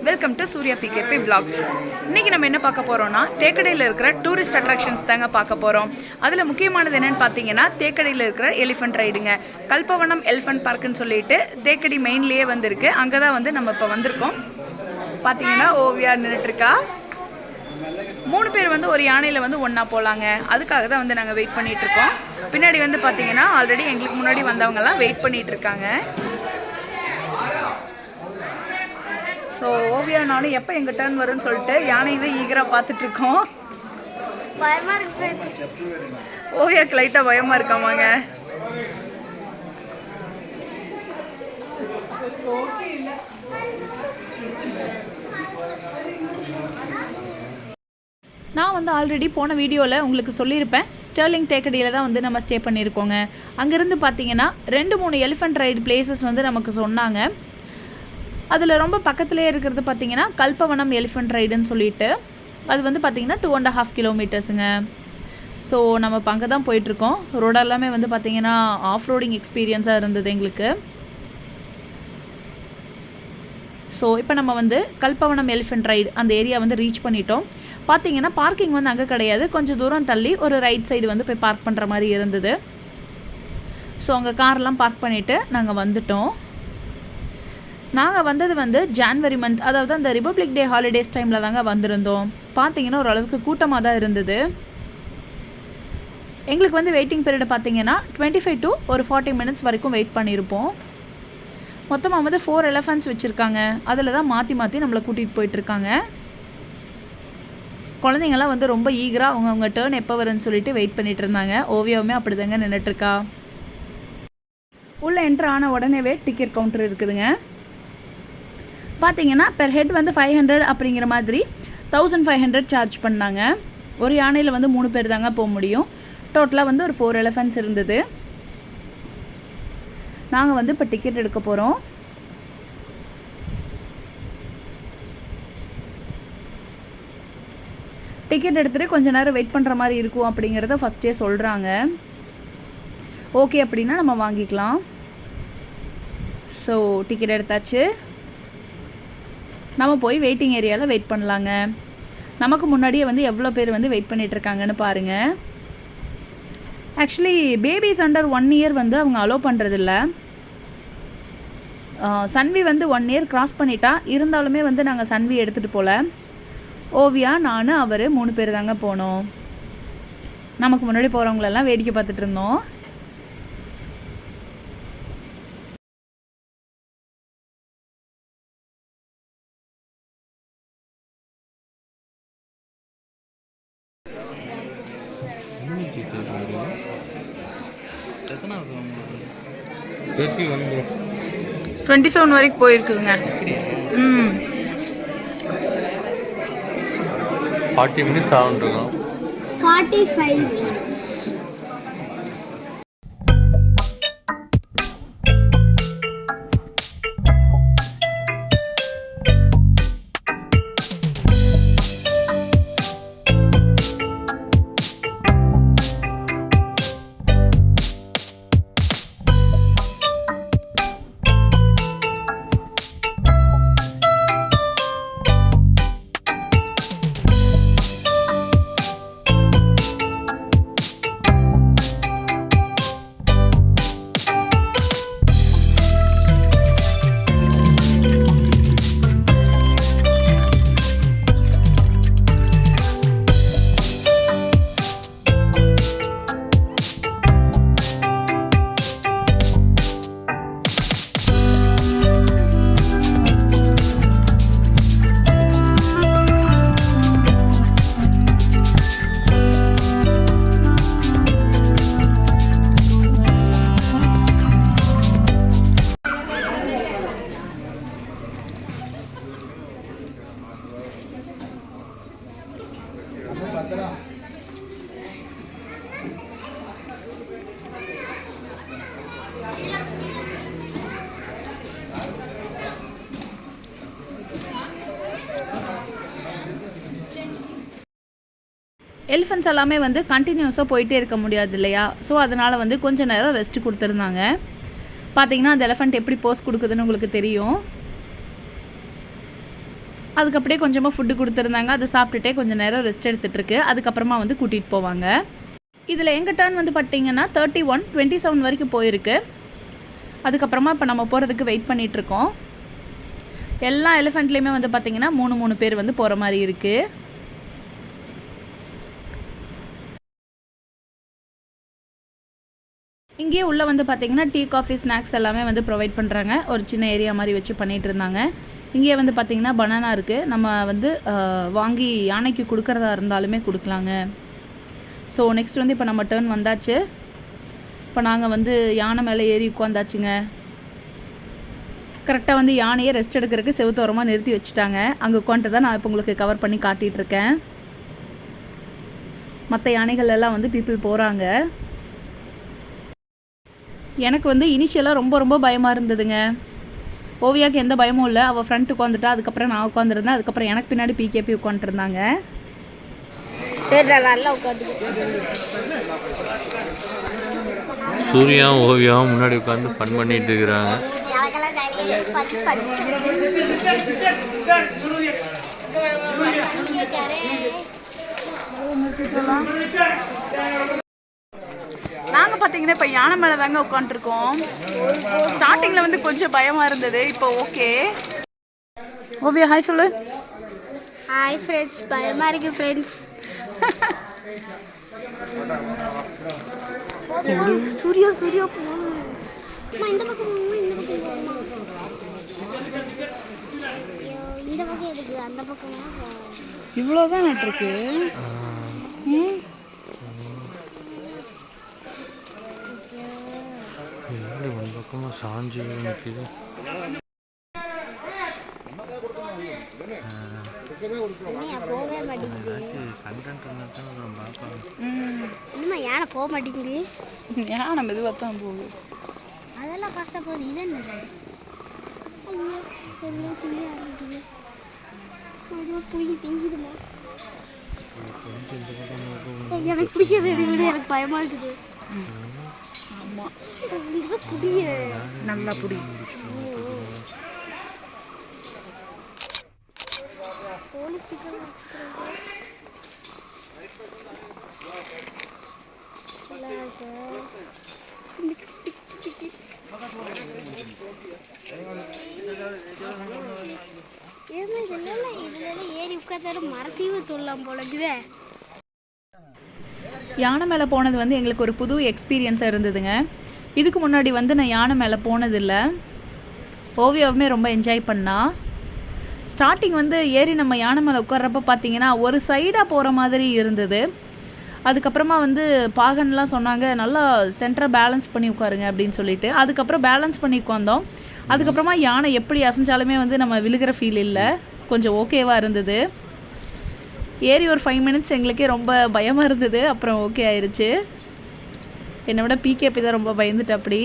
Welcome to Surya PKB vlogs. இன்றைக்கி நம்ம என்ன பார்க்க போகிறோம்னா தேக்கடையில் இருக்கிற டூரிஸ்ட் அட்ராக்ஷன்ஸ் தாங்க பார்க்க போகிறோம். அதில் முக்கியமானது என்னென்னு பார்த்தீங்கன்னா தேக்கடையில் இருக்கிற எலிஃபென்ட் ரைடுங்க. கல்பவனம் எலிஃபென்ட் பார்க்குன்னு சொல்லிட்டு தேக்கடி மெயின்லேயே வந்திருக்கு. அங்கே தான் வந்து நம்ம இப்போ வந்திருக்கோம். பார்த்தீங்கன்னா ஓவியா நின்றுட்டுருக்கா. 3 பேர் வந்து ஒரு யானையில் வந்து ஒன்றா போகலாங்க. அதுக்காக தான் வந்து நாங்கள் வெயிட் பண்ணிகிட்ருக்கோம். பின்னாடி வந்து பார்த்தீங்கன்னா ஆல்ரெடி எங்களுக்கு முன்னாடி வந்தவங்கலாம் வெயிட் பண்ணிகிட்டு இருக்காங்க. ஸோ ஓவியா நானும் எப்போ எங்கள் டர்ன் வரும்னு சொல்லிட்டு யானையை ஈகராக பார்த்துட்ருக்கோம். பயமாக இருக்கு ஃப்ரெண்ட்ஸ். ஓவியாக்கு லைட்டாக பயமாக இருக்காமாங்க. நான் வந்து ஆல்ரெடி போன வீடியோவில் உங்களுக்கு சொல்லியிருப்பேன். ஸ்டெர்லிங் தேக்கடியில் தான் வந்து நம்ம ஸ்டே பண்ணியிருக்கோங்க. அங்கேருந்து பார்த்தீங்கன்னா 2-3 எலிஃபென்ட் ரைடு பிளேசஸ் வந்து நமக்கு சொன்னாங்க. அதில் ரொம்ப பக்கத்துலேயே இருக்கிறது பார்த்தீங்கன்னா கல்பவனம் எலிஃபென்ட் ரைடுன்னு சொல்லிட்டு அது வந்து பார்த்திங்கன்னா 2.5 கிலோமீட்டர்ஸுங்க. ஸோ நம்ம இப்போ அங்கே தான் போயிட்டுருக்கோம். ரோடு எல்லாமே வந்து பார்த்திங்கன்னா ஆஃப் ரோடிங் எக்ஸ்பீரியன்ஸாக இருந்தது எங்களுக்கு. ஸோ இப்போ நம்ம வந்து கல்பவனம் எலிஃபென்ட் ரைடு அந்த ஏரியா வந்து ரீச் பண்ணிட்டோம். பார்த்தீங்கன்னா பார்க்கிங் வந்து அங்கே கிடையாது. கொஞ்சம் தூரம் தள்ளி ஒரு ரைட் சைடு வந்து போய் பார்க் பண்ணுற மாதிரி இருந்தது. ஸோ அங்கே கார்லாம் பார்க் பண்ணிவிட்டு நாங்கள் வந்துட்டோம். நாங்கள் வந்தது வந்து ஜான்வரி மந்த், அதாவது அந்த ரிபப்ளிக் டே ஹாலிடேஸ் டைமில் தாங்க வந்திருந்தோம். பார்த்தீங்கன்னா ஓரளவுக்கு கூட்டமாக தான் இருந்தது. எங்களுக்கு வந்து வெயிட்டிங் பீரியட் பார்த்தீங்கன்னா 25 to 40 minutes வரைக்கும் வெயிட் பண்ணியிருப்போம். மொத்தமாக வந்து 4 எலிஃபென்ட்ஸ் வச்சுருக்காங்க. அதில் தான் மாற்றி மாற்றி நம்மளை கூட்டிகிட்டு போயிட்டுருக்காங்க. குழந்தைங்கள்லாம் வந்து ரொம்ப ஈகராக அவங்க டேர்ன் எப்போ வரும்னு சொல்லிட்டு வெயிட் பண்ணிகிட்டு இருந்தாங்க. ஓவியாவுமே அப்படி தாங்க நின்றுட்டுருக்கா. உள்ளே என்ட்ரு ஆன உடனேவே டிக்கெட் கவுண்டர் இருக்குதுங்க. பார்த்தீங்கன்னா பெர் ஹெட் வந்து 500 அப்படிங்கிற மாதிரி 1500 சார்ஜ் பண்ணாங்க. ஒரு யானையில் வந்து 3 பேர் தாங்க போக முடியும். டோட்டலாக வந்து ஒரு 4 எலிஃபென்ட்ஸ் இருந்தது. நாங்கள் வந்து இப்போ டிக்கெட் எடுக்க போகிறோம். டிக்கெட் எடுத்துகிட்டு கொஞ்சம் நேரம் வெயிட் பண்ணுற மாதிரி இருக்கும் அப்படிங்கிறத ஃபஸ்ட்டே சொல்கிறாங்க. ஓகே அப்படின்னா நம்ம வாங்கிக்கலாம். ஸோ டிக்கெட் எடுத்தாச்சு. நம்ம போய் வெயிட்டிங் ஏரியாவில் வெயிட் பண்ணலாங்க. நமக்கு முன்னாடியே வந்து எவ்வளோ பேர் வந்து வெயிட் பண்ணிகிட்ருக்காங்கன்னு பாருங்கள். ஆக்சுவலி பேபிஸ் அண்டர் 1 year வந்து அவங்க அலோவ் பண்ணுறதில்ல. சன்வி வந்து 1 year கிராஸ் பண்ணிட்டா. இருந்தாலுமே வந்து நாங்கள் சன்வி எடுத்துகிட்டு போகல. ஓவியா நான் அவர் 3 பேர் தாங்க போனோம். நமக்கு முன்னாடி போகிறவங்களெல்லாம் வேடிக்கை பார்த்துட்டு இருந்தோம். எத்தனை 27 வரைக்கும் போயிருக்குதுங்க. 40 minutes ஆகுன்றோம். 45 minutes. எலிஃபென்ட்ஸ் எல்லாமே வந்து கண்டினியூஸாக போயிட்டே இருக்க முடியாது இல்லையா. ஸோ அதனால் வந்து கொஞ்சம் நேரம் ரெஸ்ட் கொடுத்துருந்தாங்க. பார்த்தீங்கன்னா அந்த எலிஃபெண்ட் எப்படி போஸ் கொடுக்குதுன்னு உங்களுக்கு தெரியும். அதுக்கு அப்படியே கொஞ்சமாக ஃபுட்டு கொடுத்துருந்தாங்க. அதை சாப்பிட்டுட்டே கொஞ்சம் நேரம் ரெஸ்ட் எடுத்துகிட்ருக்கு. அதுக்கப்புறமா வந்து கூட்டிகிட்டு போவாங்க. இதில் எங்கள் டர்ன் வந்து பார்த்திங்கன்னா 31, 27 வரைக்கும் போயிருக்கு. அதுக்கப்புறமா இப்போ நம்ம போகிறதுக்கு வெயிட் பண்ணிகிட்ருக்கோம். எல்லா எலிஃபெண்ட்லேயுமே வந்து பார்த்திங்கன்னா 3 பேர் வந்து போகிற மாதிரி இருக்குது. இங்கேயே உள்ளே வந்து பார்த்திங்கன்னா டீ, காஃபி, ஸ்நாக்ஸ் எல்லாமே வந்து ப்ரொவைட் பண்ணுறாங்க. ஒரு சின்ன ஏரியா மாதிரி வச்சு பண்ணிகிட்டு இருந்தாங்க. இங்கேயே வந்து பார்த்திங்கன்னா பனானா இருக்குது. நம்ம வந்து வாங்கி யானைக்கு கொடுக்குறதா இருந்தாலுமே கொடுக்கலாங்க. ஸோ நெக்ஸ்ட் வந்து இப்போ நம்ம டர்ன் வந்தாச்சு. இப்போ நாங்கள் வந்து யானை மேலே ஏறி உட்காந்தாச்சுங்க. கரெக்டாக வந்து யானையை ரெஸ்ட் எடுக்கிறதுக்கு செவுத்தோரமாக நிறுத்தி வச்சுட்டாங்க. அங்கே உட்காந்துட்டு தான் நான் இப்போ உங்களுக்கு கவர் பண்ணி காட்டிகிட்ருக்கேன். மற்ற யானைகள் எல்லாம் வந்து பீப்புள் போகிறாங்க. எனக்கு வந்து இனிஷியலாக ரொம்ப பயமாக இருந்ததுங்க. ஓவியாவுக்கு எந்த பயமும் இல்லை. அவள் ஃப்ரண்ட் உட்காந்துட்டா. அதுக்கப்புறம் நான் உட்காந்துருந்தேன். அதுக்கப்புறம் எனக்கு பின்னாடி பிகேபி உட்காந்துருந்தாங்க. சரி, நல்லா உட்காந்து. சூர்யாவும் ஓவியாவும் முன்னாடி உட்காந்து ஃபன் பண்ணிட்டு இருக்கிறாங்க. நாங்கள் பார்த்தீங்கன்னா இப்போ யானை மேலே தாங்க உட்காந்துருக்கோம். ஸ்டார்டிங்கில் வந்து கொஞ்சம் பயமாக இருந்தது. இப்போ ஓகே. ஓவியா ஹாய் சொல்லு. Hi friends. பயமாக இருக்குது ஃப்ரெண்ட்ஸ். சூர்யா இந்த பக்கம் எதுக்கு அந்த பக்கம் இவ்வளோதான் நட்டுருக்கு. ஒரு பக்கமாக சாஞ்சி நிற்கிது. போகவே மாட்டேங்குது. இன்னுமா யானை போக மாட்டேங்குது. யானை மெதுவாக தான் போகுது. அதெல்லாம் கஷ்டப்போகுது. இது என்னது? ஐயோ புளியாக இருக்குது. புளி திங்குதுமா. எனக்கு பிடிக்காது. எனக்கு பயமாக இருக்குது. ஆமாம், புளிய நல்லா புடி. ஏறி உட்காந்தாரு மரத்தையும் தொல்லாம் போலக்குதே. யானை மேலே போனது வந்து எங்களுக்கு ஒரு புது எக்ஸ்பீரியன்ஸாக இருந்ததுங்க. இதுக்கு முன்னாடி வந்து நான் யானை மேலே போனதில்லை. ஓவியாவுமே ரொம்ப என்ஜாய் பண்ணா. ஸ்டார்டிங் வந்து ஏறி நம்ம யானை மேலே உட்கார்றப்ப பார்த்தீங்கன்னா ஒரு சைடாக போகிற மாதிரி இருந்தது. அதுக்கப்புறமா வந்து பாகன்லாம் சொன்னாங்க நல்லா சென்டராக பேலன்ஸ் பண்ணி உட்காருங்க அப்படின்னு சொல்லிட்டு. அதுக்கப்புறம் பேலன்ஸ் பண்ணி உட்காந்தோம். அதுக்கப்புறமா யானை எப்படி அசைஞ்சாலுமே வந்து நம்ம விழுகிற ஃபீல் இல்லை. கொஞ்சம் ஓகேவாக இருந்தது. ஏறி ஒரு 5 மினிட்ஸ் எங்களுக்கே ரொம்ப பயமாக இருந்தது. அப்புறம் ஓகே ஆயிடுச்சு. என்னை விட பிகேபி தான் ரொம்ப பயந்துட்டு. அப்படி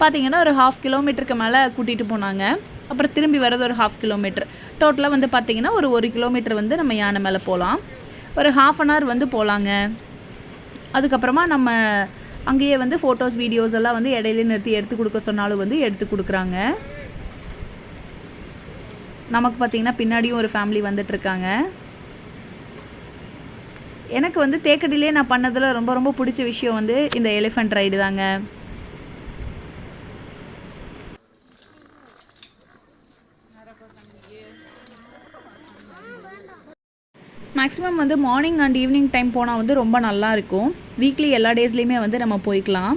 பார்த்தீங்கன்னா ஒரு 1/2 கிலோமீட்டருக்கு மேலே கூட்டிகிட்டு போனாங்க. அப்புறம் திரும்பி வர்றது ஒரு 1/2 கிலோமீட்டர். டோட்டலாக வந்து பார்த்திங்கன்னா ஒரு 1 கிலோமீட்டர் வந்து நம்ம யானை மேலே போகலாம். ஒரு 1/2 அன் ஹவர் வந்து போகலாங்க. அதுக்கப்புறமா நம்ம அங்கேயே வந்து ஃபோட்டோஸ், வீடியோஸ் எல்லாம் வந்து இடையில நிறுத்தி எடுத்து கொடுக்க சொன்னாலும் வந்து எடுத்து கொடுக்குறாங்க. நமக்கு பார்த்திங்கன்னா பின்னாடியும் ஒரு ஃபேமிலி வந்துட்டுருக்காங்க. எனக்கு வந்து தேக்கடியிலே நான் பண்ணதில் ரொம்ப பிடிச்ச விஷயம் வந்து இந்த எலிஃபண்ட் ரைடு தாங்க. மேக்ஸிமம் வந்து மார்னிங் அண்ட் ஈவினிங் டைம் போனால் வந்து ரொம்ப நல்லாயிருக்கும். வீக்லி எல்லா டேஸ்லேயுமே வந்து நம்ம போய்க்கலாம்.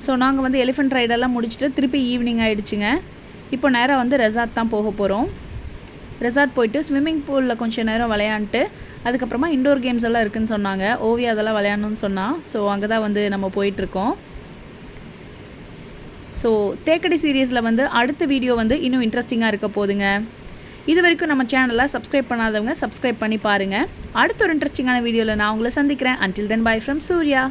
ஸோ நாங்கள் வந்து எலிஃபண்ட் ரைடெல்லாம் முடிச்சுட்டு திருப்பி ஈவினிங் ஆகிடுச்சுங்க. இப்போ நேராக வந்து ரெசார்ட் தான் போக போகிறோம். ரெசார்ட் போயிட்டு ஸ்விம்மிங் பூலில் கொஞ்சம் நேரம் விளையாண்டுட்டு அதுக்கப்புறமா இண்டோர் கேம்ஸ் எல்லாம் இருக்குதுன்னு சொன்னாங்க. ஓவியா அதெல்லாம் விளையாடணும்னு சொன்னால். ஸோ அங்கே தான் வந்து நம்ம போயிட்டுருக்கோம். ஸோ தேக்கடி சீரீஸில் வந்து அடுத்த வீடியோ வந்து இன்னும் இன்ட்ரெஸ்டிங்காக இருக்க போகுதுங்க. இது வரைக்கும் நம்ம சேனலை சப்ஸ்கிரைப் பண்ணாதவங்க சப்ஸ்கிரைப் பண்ணி பாருங்கள். அடுத்த ஒரு இன்ட்ரெஸ்டிங்கான வீடியோவில் நான் உங்களை சந்திக்கிறேன். Until then, bye from Surya.